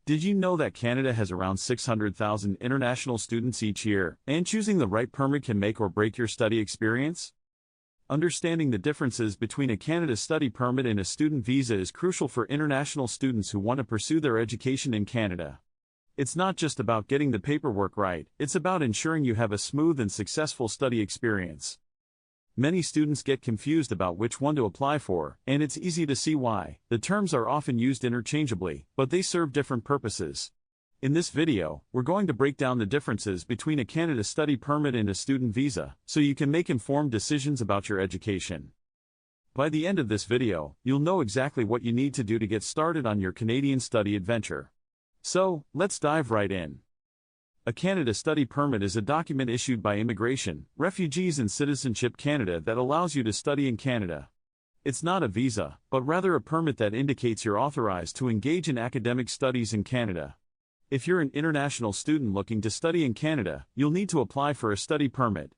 Did you know that Canada has around 600,000 international students each year, and choosing the right permit can make or break your study experience? Understanding the differences between a Canada study permit and a student visa is crucial for international students who want to pursue their education in Canada. It's not just about getting the paperwork right, it's about ensuring you have a smooth and successful study experience. Many students get confused about which one to apply for, and it's easy to see why. The terms are often used interchangeably, but they serve different purposes. In this video, we're going to break down the differences between a Canada study permit and a student visa, so you can make informed decisions about your education. By the end of this video, you'll know exactly what you need to do to get started on your Canadian study adventure. So, let's dive right in. A Canada Study Permit is a document issued by Immigration, Refugees and Citizenship Canada that allows you to study in Canada. It's not a visa, but rather a permit that indicates you're authorized to engage in academic studies in Canada. If you're an international student looking to study in Canada, you'll need to apply for a study permit.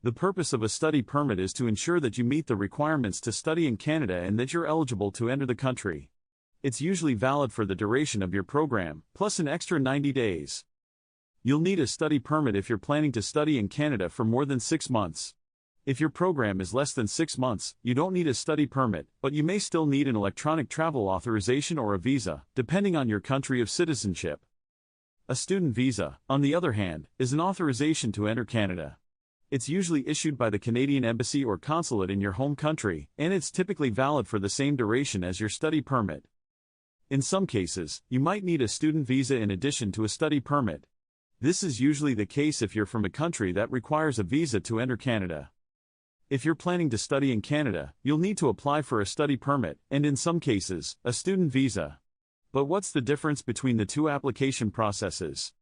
The purpose of a study permit is to ensure that you meet the requirements to study in Canada and that you're eligible to enter the country. It's usually valid for the duration of your program, plus an extra 90 days. You'll need a study permit if you're planning to study in Canada for more than 6 months. If your program is less than 6 months, you don't need a study permit, but you may still need an electronic travel authorization or a visa, depending on your country of citizenship. A student visa, on the other hand, is an authorization to enter Canada. It's usually issued by the Canadian Embassy or consulate in your home country, and it's typically valid for the same duration as your study permit. In some cases, you might need a student visa in addition to a study permit. This is usually the case if you're from a country that requires a visa to enter Canada. If you're planning to study in Canada, you'll need to apply for a study permit, and in some cases, a student visa. But what's the difference between the two application processes?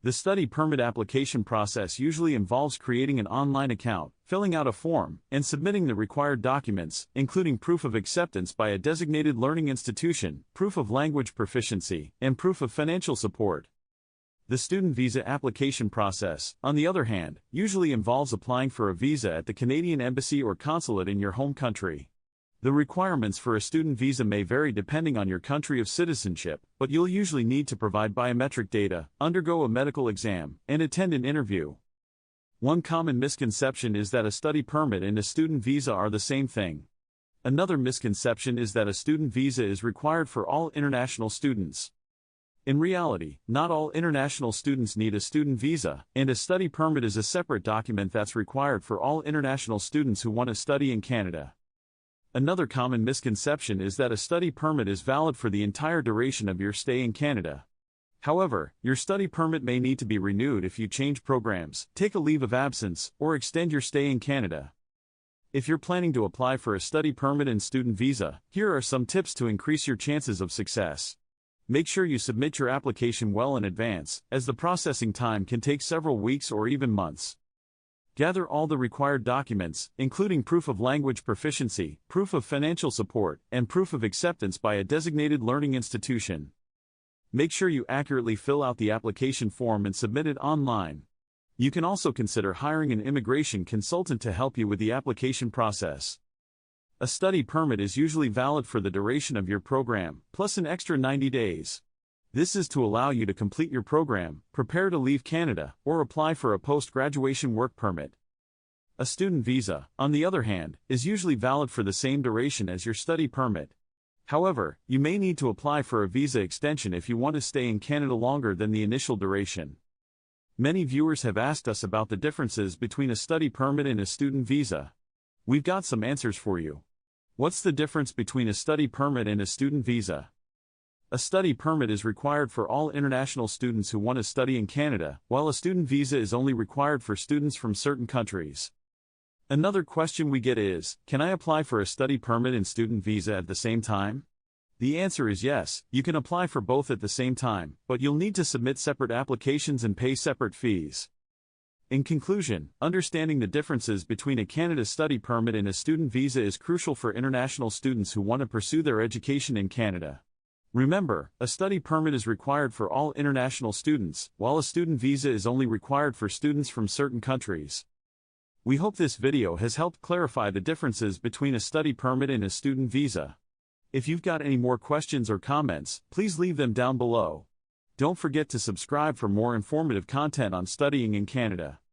The study permit application process usually involves creating an online account, filling out a form, and submitting the required documents, including proof of acceptance by a designated learning institution, proof of language proficiency, and proof of financial support. The student visa application process, on the other hand, usually involves applying for a visa at the Canadian Embassy or consulate in your home country. The requirements for a student visa may vary depending on your country of citizenship, but you'll usually need to provide biometric data, undergo a medical exam, and attend an interview. One common misconception is that a study permit and a student visa are the same thing. Another misconception is that a student visa is required for all international students. In reality, not all international students need a student visa, and a study permit is a separate document that's required for all international students who want to study in Canada. Another common misconception is that a study permit is valid for the entire duration of your stay in Canada. However, your study permit may need to be renewed if you change programs, take a leave of absence, or extend your stay in Canada. If you're planning to apply for a study permit and student visa, here are some tips to increase your chances of success. Make sure you submit your application well in advance, as the processing time can take several weeks or even months. Gather all the required documents, including proof of language proficiency, proof of financial support, and proof of acceptance by a designated learning institution. Make sure you accurately fill out the application form and submit it online. You can also consider hiring an immigration consultant to help you with the application process. A study permit is usually valid for the duration of your program, plus an extra 90 days. This is to allow you to complete your program, prepare to leave Canada, or apply for a post-graduation work permit. A student visa, on the other hand, is usually valid for the same duration as your study permit. However, you may need to apply for a visa extension if you want to stay in Canada longer than the initial duration. Many viewers have asked us about the differences between a study permit and a student visa. We've got some answers for you. What's the difference between a study permit and a student visa? A study permit is required for all international students who want to study in Canada, while a student visa is only required for students from certain countries. Another question we get is, can I apply for a study permit and student visa at the same time? The answer is yes, you can apply for both at the same time, but you'll need to submit separate applications and pay separate fees. In conclusion, understanding the differences between a Canada study permit and a student visa is crucial for international students who want to pursue their education in Canada. Remember, a study permit is required for all international students, while a student visa is only required for students from certain countries. We hope this video has helped clarify the differences between a study permit and a student visa. If you've got any more questions or comments, please leave them down below. Don't forget to subscribe for more informative content on studying in Canada.